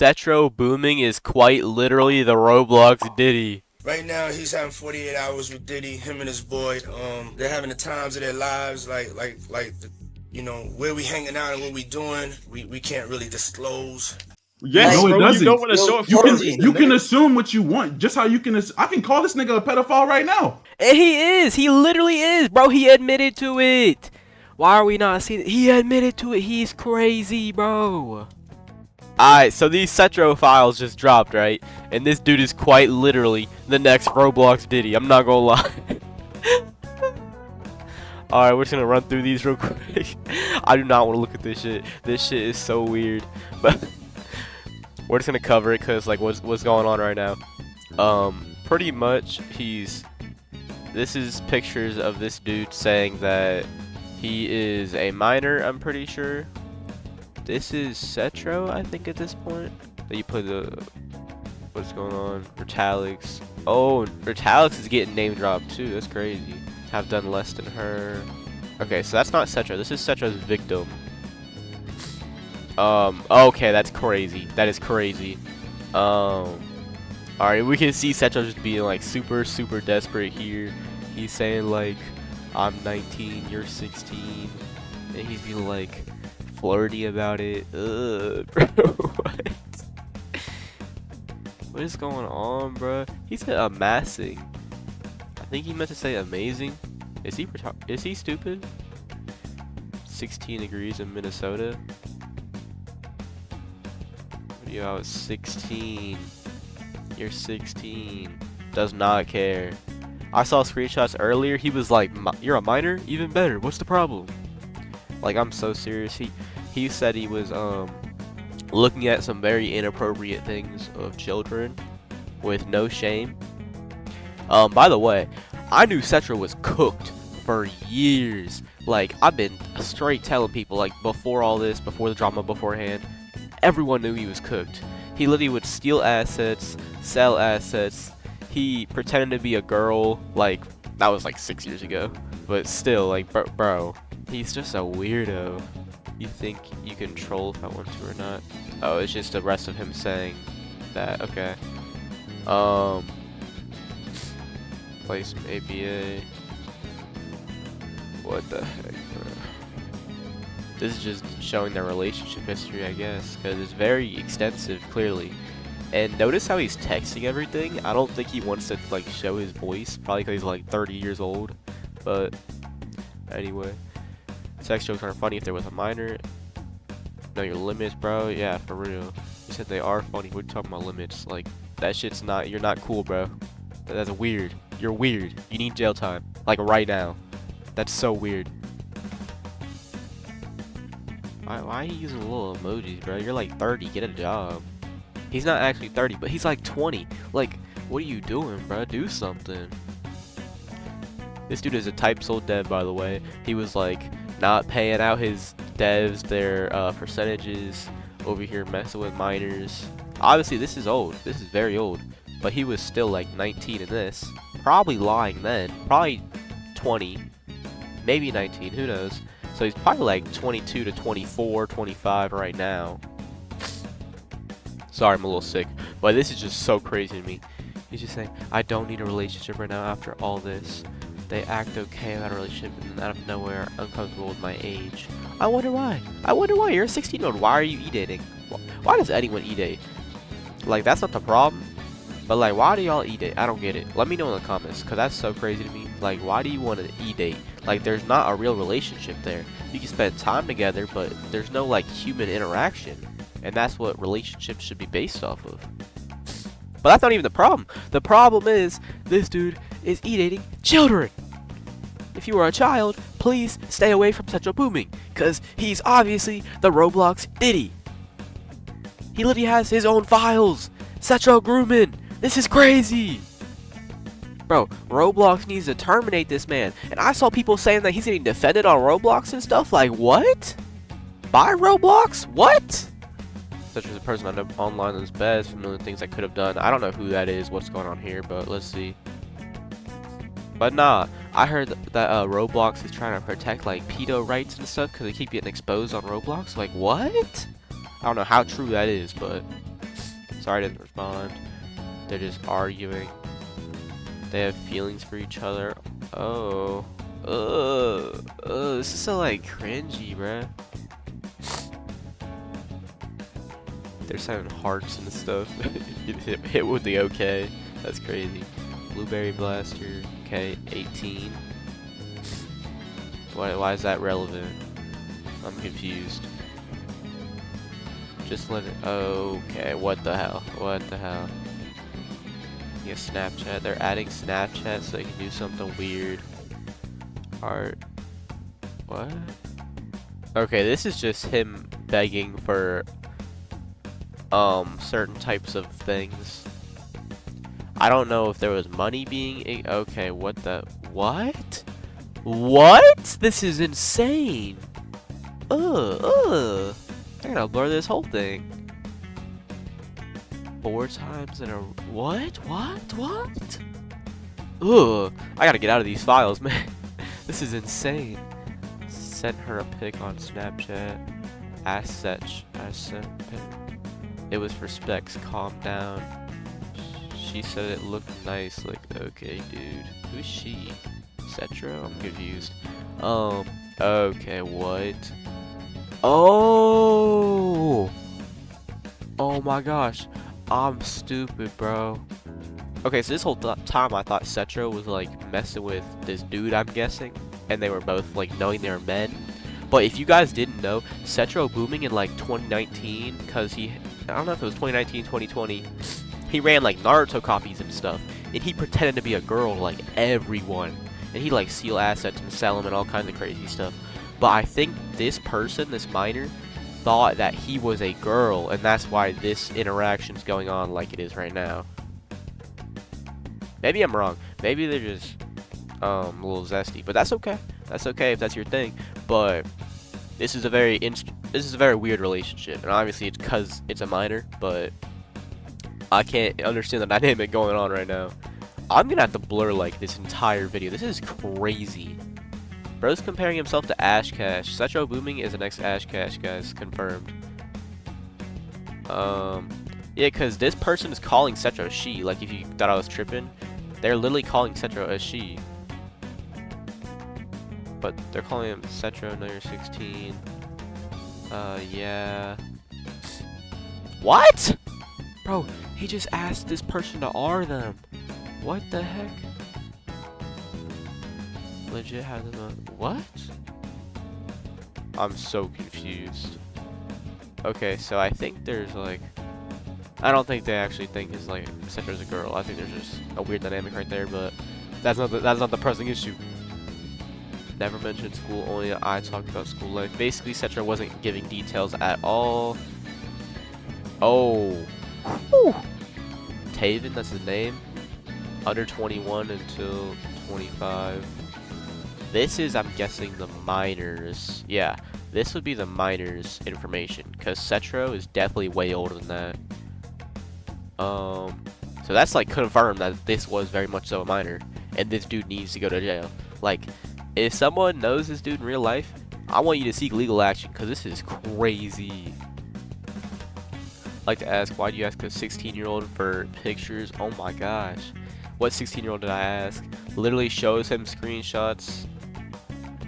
Setrobooming is quite literally the Roblox Diddy. Right now, he's having 48 hours with Diddy, him and his boy. They're having the times of their lives, where we hanging out and what we doing. We can't really disclose. Yes, No, it bro. You don't doesn't. want to show it You for a can reason. you can Nigga. assume what you want. Just how you can. I can call this nigga a pedophile right now. And he is. He literally is, bro. He admitted to it. Why are we not seeing it? He admitted to it. He's crazy, bro. Alright, so these Setro files just dropped, right? And this dude is quite literally the next Roblox Diddy. I'm not gonna lie. Alright, we're just gonna run through these real quick. I do not want to look at this shit. This shit is so weird. But we're just gonna cover it because, like, what's going on right now. Pretty much, this is pictures of this dude saying that he is a minor, I'm pretty sure. This is Setro, I think, at this point. That you put what's going on? Retalics. Oh, Retalics is getting name dropped too. That's crazy. Have done less than her. Okay, so that's not Setro. This is Setro's victim. Okay, that's crazy. That is crazy. Alright, we can see Setro just being like super desperate here. He's saying like, I'm 19, you're 16. And he's being like flirty about it. Ugh, bro, what? What is going on, bro? He said amassing. I think he meant to say amazing. Is he stupid? 16 degrees in Minnesota. Yo, I was 16. You're 16. Does not care. I saw screenshots earlier. He was like, "You're a minor? Even better. What's the problem?" Like, I'm so serious. He said he was looking at some very inappropriate things of children with no shame. By the way, I knew Setro was cooked for years. Like, I've been straight telling people, like, before all this, before the drama beforehand, everyone knew he was cooked. He literally would steal assets, sell assets. He pretended to be a girl. Like, that was like 6 years ago. But still, like, bro, he's just a weirdo. You think you can troll if I want to or not? Oh, it's just the rest of him saying that. Okay. Play some APA. What the heck, bro? This is just showing their relationship history, I guess, because it's very extensive, clearly. And notice how he's texting everything. I don't think he wants to, like, show his voice, probably because he's like 30 years old. But anyway, sex jokes aren't funny if they're with a minor. Know your limits, bro. Yeah, for real. You said they are funny. We're talking about limits. Like, that shit's not. You're not cool, bro. That's weird. You're weird. You need jail time, like right now. That's so weird. Why are you using little emojis, bro? You're like 30. Get a job. He's not actually 30, but he's like 20. Like, what are you doing, bro? Do something. This dude is a type sold dev, by the way. He was like not paying out his devs their percentages, over here messing with minors. Obviously, this is old. This is very old. But he was still like 19 in this. Probably lying then. Probably 20. Maybe 19. Who knows? So he's probably like 22 to 24, 25 right now. Sorry, I'm a little sick. But this is just so crazy to me. He's just saying, I don't need a relationship right now after all this. They act okay about a relationship and then out of nowhere, uncomfortable with my age. I wonder why. I wonder why. You're a 16-year-old. Why are you e-dating? Why does anyone e-date? Like, that's not the problem. But, like, why do y'all e-date? I don't get it. Let me know in the comments, because that's so crazy to me. Like, why do you want to e-date? Like, there's not a real relationship there. You can spend time together, but there's no, like, human interaction. And that's what relationships should be based off of. But that's not even the problem. The problem is, this dude is e-dating children. If you are a child, please stay away from Setrobooming, because he's obviously the Roblox Diddy. He literally has his own files. Setrobooming. This is crazy. Bro, Roblox needs to terminate this man. And I saw people saying that he's getting defended on Roblox and stuff. Like, what? By Roblox? What? Such as a person I know online that's bad, some million things I could have done. I don't know who that is, what's going on here, but let's see. But nah, I heard that Roblox is trying to protect like pedo rights and stuff because they keep getting exposed on Roblox. Like, what? I don't know how true that is, but Sorry I didn't respond. They're just arguing. They have feelings for each other. Oh. This is so like cringy, bruh. They're sending hearts and stuff. hit with the okay. That's crazy. Blueberry Blaster. Okay, 18. Why is that relevant? I'm confused. Just let it. Okay, what the hell? What the hell? Yeah, Snapchat. They're adding Snapchat so they can do something weird. Art. What? Okay, this is just him begging for certain types of things. I don't know if there was money being okay, what the what? What? This is insane. I gotta blur this whole thing. 4 times in a what? I gotta get out of these files, man. This is insane. Sent her a pic on Snapchat. It was for specs. Calm down. She said it looked nice. Like, okay, dude. Who's she? Setro? I'm confused. Okay, what? Oh my gosh. I'm stupid, bro. Okay, so this whole time I thought Setro was like messing with this dude, I'm guessing, and they were both like knowing they were men. But if you guys didn't know, Setrobooming in like 2019, cause I don't know if it was 2019, 2020, he ran like Naruto copies and stuff, and he pretended to be a girl to like everyone, and he like steal assets and sell them and all kinds of crazy stuff. But I think this person, this minor, thought that he was a girl, and that's why this interaction's going on like it is right now. Maybe I'm wrong. Maybe they're just a little zesty, but that's okay. That's okay if that's your thing. But this is a very weird relationship, and obviously it's because it's a minor. But I can't understand the dynamic going on right now. I'm gonna have to blur like this entire video. This is crazy. Bro's comparing himself to Ash Cash. Setrobooming is an ex-Ash Cash, guys. Confirmed. Yeah, because this person is calling Setro she. Like, if you thought I was tripping, they're literally calling Setro a she. But they're calling him Setro, no, you're 16. Yeah. What? Bro, he just asked this person to R them. What the heck? Legit have them on. What? I'm so confused. Okay, so I think there's like, I don't think they actually think it's like Setro's a girl. I think there's just a weird dynamic right there, but that's not the pressing issue. Never mentioned school, only I talked about school life. Basically, Setro wasn't giving details at all. Oh. Whew. Taven, that's his name. Under 21 until 25. This is, I'm guessing, the minors. Yeah, this would be the minors information, because Setro is definitely way older than that. So that's like confirmed that this was very much so a minor, and this dude needs to go to jail. Like, if someone knows this dude in real life, I want you to seek legal action, because this is crazy. I'd like to ask, why do you ask a 16-year-old for pictures? Oh my gosh. What 16-year-old did I ask? Literally shows him screenshots.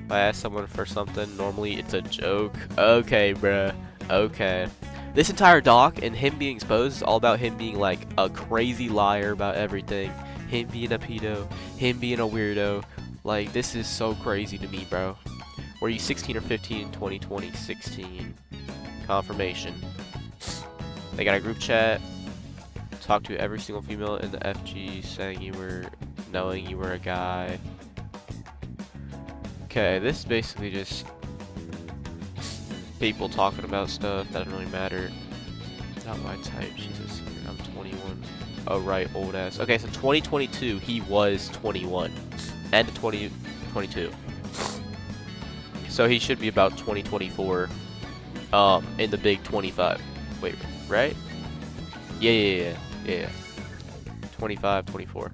If I ask someone for something, normally it's a joke. Okay, bruh. Okay. This entire doc and him being exposed is all about him being like a crazy liar about everything. Him being a pedo. Him being a weirdo. Like, this is so crazy to me, bro. Were you 16 or 15 in 2020? 16. Confirmation. They got a group chat. Talk to every single female in the FG saying knowing you were a guy. Okay, this is basically just people talking about stuff that doesn't really matter. Not my type. Jesus, I'm 21. Oh right, old ass. Okay, so 2022, he was 21. End of 2022. So he should be about 2024. In the big 25. Wait, right? Yeah. 25, 24.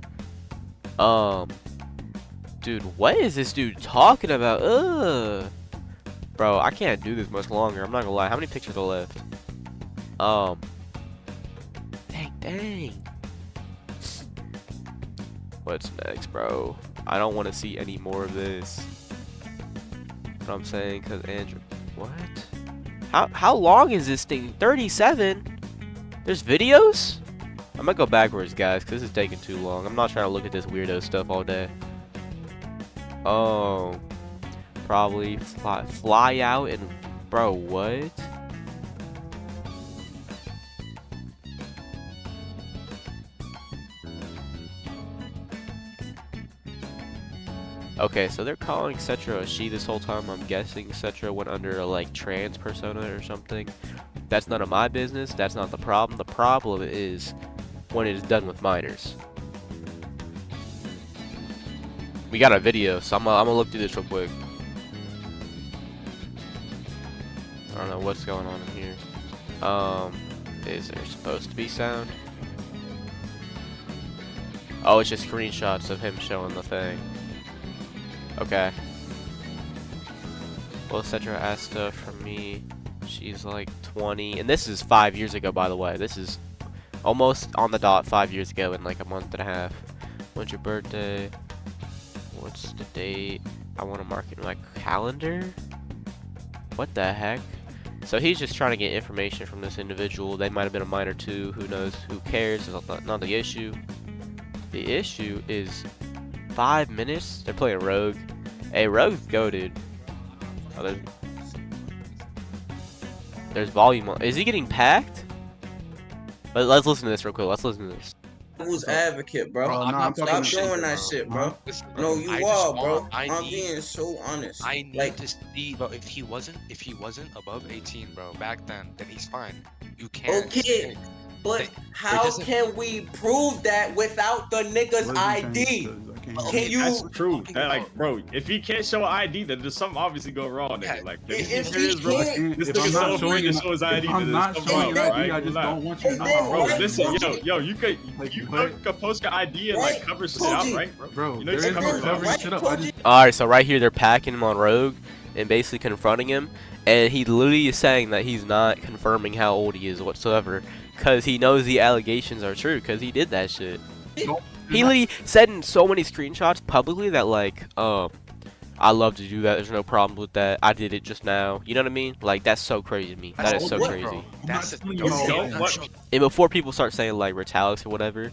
Dude, what is this dude talking about? Bro, I can't do this much longer. I'm not gonna lie. How many pictures are left? Dang. What's next, bro? I don't want to see any more of this. What I'm saying, cause Andrew, what? How long is this thing? 37? There's videos? I'm gonna go backwards, guys, cause this is taking too long. I'm not trying to look at this weirdo stuff all day. Oh, probably fly out and, bro, what? Okay, so they're calling Setro a she this whole time. I'm guessing Setro went under a like trans persona or something. That's none of my business. That's not the problem. The problem is when it is done with minors. We got a video, so I'm gonna look through this real quick. I don't know what's going on in here. Is there supposed to be sound? Oh, it's just screenshots of him showing the thing. Okay. Well, Setro asked stuff from me. She's like 20, and this is 5 years ago, by the way. This is almost on the dot 5 years ago in like a month and a half. When's your birthday? What's the date? I want to mark it in my calendar. What the heck? So he's just trying to get information from this individual. They might have been a minor too. Who knows? Who cares? It's not the issue. The issue is 5 minutes. They're playing Rogue. Hey, Rogue's goated. Oh, there's volume on. Is he getting packed? Let's listen to this real quick. Let's listen to this. Who's advocate, bro? Bro, nah, I'm Stop talking doing shit, that bro. shit, bro. Listen, No, you I are, just bro. want- I'm being so honest. I need Like, to see, bro. If he wasn't above 18, bro, back then he's fine. You can't. okay, but It how doesn't- can we prove that without the nigga's What is he saying? ID? Because I can't Okay, hear Can you? That's true. talking That, like, about- bro, if he can't show an ID, then there's something obviously going wrong. Yeah, Nigga. Like, if here he it is, bro. can't- This If nigga's I'm not so showing afraid to you- show his ID. If I'm then not there's showing something you wrong, ID, right? I just Relax. don't want you to know And then, how Bro, old right, you listen, are. yo, you could Like, you what? could post your ID and Right, like cover shit out, Koji. right, bro? Bro, You know there you is cover no it, covering right, shit up. I just Alright, so right here they're packing him on Rogue and basically confronting him, and he literally is saying that he's not confirming how old he is whatsoever, because he knows the allegations are true, because he did that shit. don't. He literally said in so many screenshots publicly that like, I love to do that, there's no problem with that, I did it just now. You know what I mean? Like, that's so crazy to me. That is so what, crazy. Bro, I'm that's not it. telling you Don't how say old it. I what- am. And before people start saying like Retalix or whatever,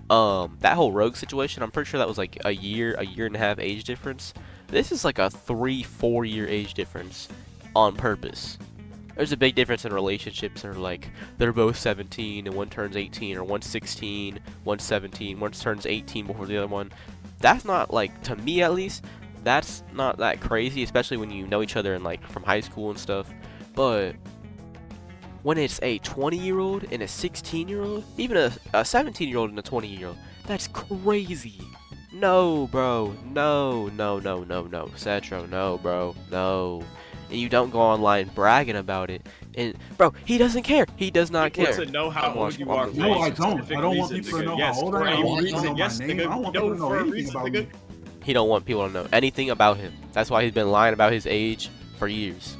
that whole Rogue situation, I'm pretty sure that was like a year and a half age difference. This is like a 3-4 year age difference on purpose. There's a big difference in relationships, or like they're both 17 and one turns 18, or one's 16, one's 17, one turns 18 before the other one. That's not, like, to me at least, that's not that crazy, especially when you know each other in like from high school and stuff. But when it's a 20-year-old and a 16-year-old, even a 17-year-old and a 20-year-old, that's crazy. No, bro. No. Setro, no, bro. No. And you don't go online bragging about it. And, bro, he doesn't care. He does not People care. to know how I'm old you are. watching- for No, a I don't. specific I don't want reason, people to nigga. know Yes, how old I for am. a I want reason. people to know Yes, my name. I nigga. don't want people No, to know for a anything reason, about nigga. me. He don't want people to know anything about him. That's why he's been lying about his age for years.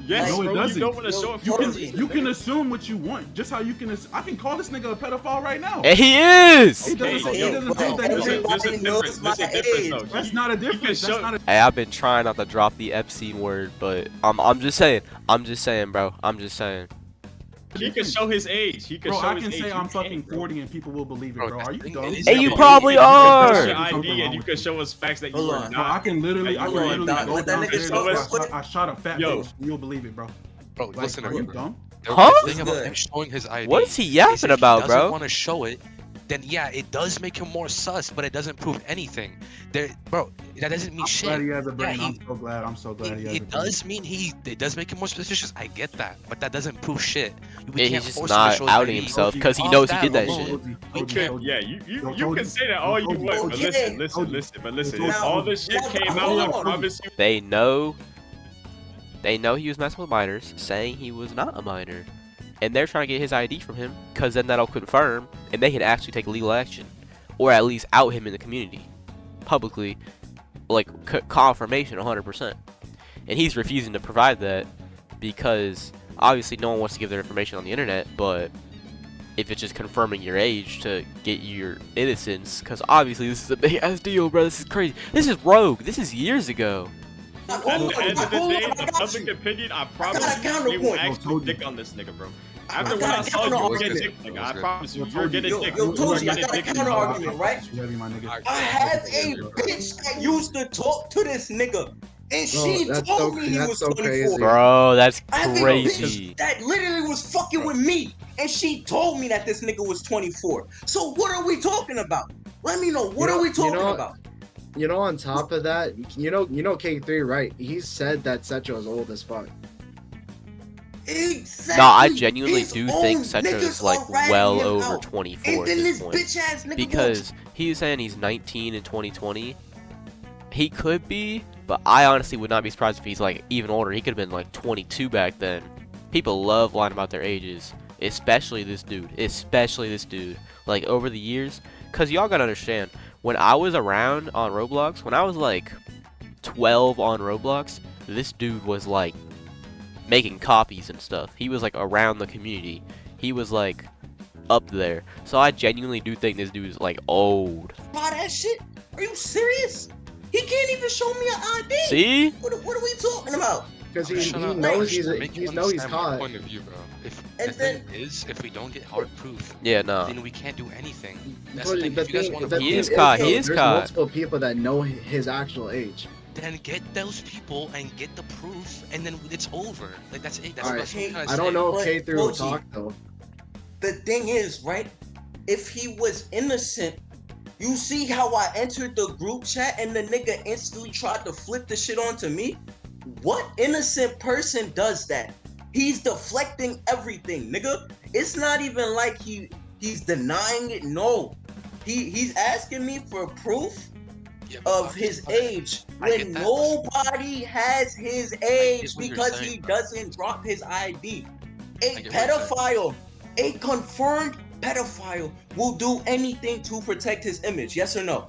Yes, No, it bro. doesn't. You don't want to show it You for a can reason. you can nigga. assume what you want. Just how you can. I can call this nigga a pedophile right now. And he is! It doesn't say. yo, It doesn't bro, prove that there's he's a- there's a Everybody knows difference. my There's a difference, age. though. That's not a difference. show- That's not a. Hey, I've been trying not to drop the Epstein word, but I'm just saying, bro. I'm just saying. He can show his age. He can Bro, show I his can age. say You I'm can't, fucking bro. 40 and people will believe it, Bro, bro. the Are you thing dumb? is- And you Yeah, probably You can post are! your Something ID wrong and you with can you. show us facts that you Hold were on. Bro, I not. can literally Hold on, go Doc, let that nigga downstairs. show us I shot a fat Yo. bitch and you'll believe it, bro. Bro, Like, listen to are me, you bro. dumb? Huh? The thing about Good. him showing his ID. What is he is yapping if about, he bro? doesn't want to show it, then yeah, it does make him more sus, but it doesn't prove anything. Bro, that doesn't mean I'm shit. glad he has a brain. Yeah, I'm so glad. I'm so glad he has a It brain. does mean it does make him more suspicious. I get that, but that doesn't prove shit. We Yeah, can't he's just force him to not show his outing ID. himself because he Off knows he did that alone, shit. We You can't. could, yeah, you Yo, can say that all you Told want, you. but Okay. listen. Told If you. all this shit Now, came out, hold I on. promise you. They know he was messing with minors, saying he was not a minor. And they're trying to get his ID from him, because then that'll confirm, and they can actually take legal action. Or at least out him in the community. Publicly. Like, confirmation 100%. And he's refusing to provide that, because Obviously, no one wants to give their information on the internet, but if it's just confirming your age to get your innocence, because obviously this is a big ass deal, bro. This is crazy. This is rogue. This is years ago. At the end of the day, the public opinion, I promise got a you, they will counterpoint. actually Told you. dick on this nigga, bro. I After what got I a saw, you're getting counter-argument. dick, nigga. I promise you, you're getting dick. Yo, You are Toji, I getting got a dick. counter argument, right? You heavy, my nigga. I have a bitch that used to talk to this nigga, and she that's told so- me he that's was so 24. crazy. Bro, that's I have a crazy. bitch that literally was fucking with me, and she told me that this nigga was 24. So what are we talking about? Let me know. What are we talking about? You know, on top of that, you know K3, right? He said that Setro is old as fuck. Exactly. No, I genuinely His do own think Setro is niggas like are ratting well him over out. 24 And at then this this point. bitch ass nigga Because he was saying he's 19 in 2020. He could be, but I honestly would not be surprised if he's like even older. He could have been like 22 back then. People love lying about their ages, especially this dude. Especially this dude. Like over the years, cause y'all gotta understand. When I was around on Roblox, when I was like 12 on Roblox, this dude was like making copies and stuff. He was like around the community. He was like up there. So I genuinely do think this dude is like old. buy that shit? Are you serious? He can't even show me an ID. See? What are we talking about? Because he Shut up. knows Make you he's understand my caught. point of view, bro. If And the thing is, if we don't get hard proof, Yeah, no. then we can't do anything. That's But the thing. If you guys want the to He thing is caught, though, he is there's caught. multiple people that know his actual age. then get those people and get the proof, and then it's over. Like that's it. That's Alright, what I'm trying to I don't say. know But, if K3 will Toji, talk though. The thing is, right? If he was innocent, you see how I entered the group chat and the nigga instantly tried to flip the shit onto me? What innocent person does that? He's deflecting everything, nigga. It's not even like he's denying it. No. He's asking me for proof Yeah, but of his age I get when that. nobody has his get age what you're because saying, he bro. doesn't drop his ID. I A get what you're pedophile, a confirmed pedophile will do anything to protect his image. Yes or no?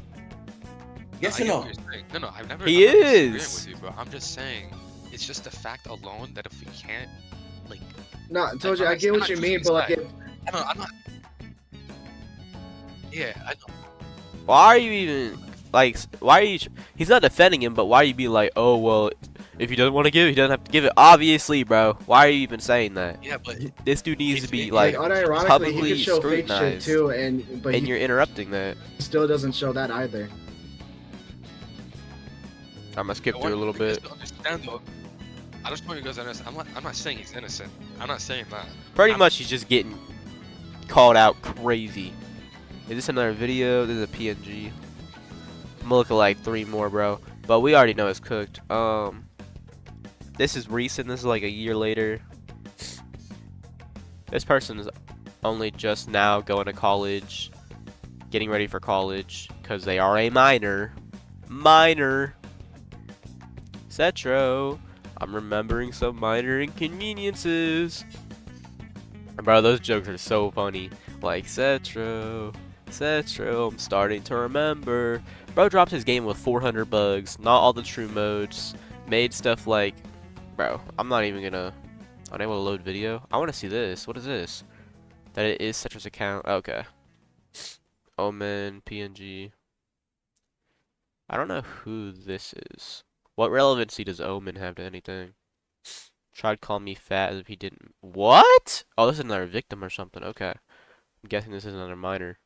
Yes I or get no? what you're saying. No, I've never. He I'm not disagreeing is. with you, bro. I'm just saying, it's just the fact alone that if we can't, like, No, I told you, I'm I not- get I'm what not you mean, choosing but like, side. if, I'm not. Yeah, I know. Why are you even like? Why are you? He's not defending him, but why are you being like, oh well, if he doesn't want to give it, he doesn't have to give it. Obviously, bro. Why are you even saying that? Yeah, but This dude needs to If be it- like unironically, he publicly could show fake shit scrutinized, too, but and he you're interrupting that. still doesn't show that either. I'm gonna skip I through a want little you guys bit. to understand, though. I just want you guys to understand. I'm not saying he's innocent. I'm not saying that. Pretty much, he's just getting called out crazy. Is this another video? This is a PNG. I'm gonna look at like 3 more, bro. But we already know it's cooked. This is recent. This is like a year later. This person is only just now going to college, getting ready for college, because they are a minor. Minor. Setro. I'm remembering some minor inconveniences. Bro, those jokes are so funny. Like, Setro, I'm starting to remember. Bro dropped his game with 400 bugs, not all the true modes, made stuff like, bro, I'm not even gonna, unable to load video. I want to see this. What is this? That it is Setro's account. Okay. Omen, PNG. I don't know who this is. What relevancy does Omen have to anything? Tried calling me fat as if he didn't. What? Oh, this is another victim or something. Okay. I'm guessing this is another minor.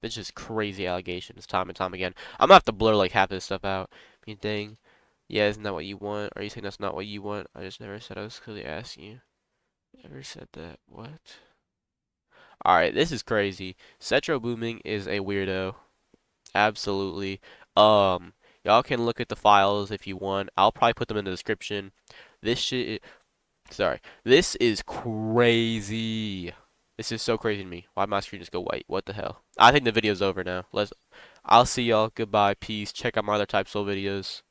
This is crazy allegations time and time again. I'm gonna have to blur like half this stuff out. Mean thing. Yeah, isn't that what you want? Are you saying that's not what you want? I just never said I was clearly asking you. Never said that. What? Alright, this is crazy. Setrobooming is a weirdo. Absolutely. Y'all can look at the files if you want. I'll probably put them in the description. This shit, sorry. This is crazy. This is so crazy to me. Why'd my screen just go white? What the hell? I think the video's over now. I'll see y'all. Goodbye. Peace. Check out my other types of videos.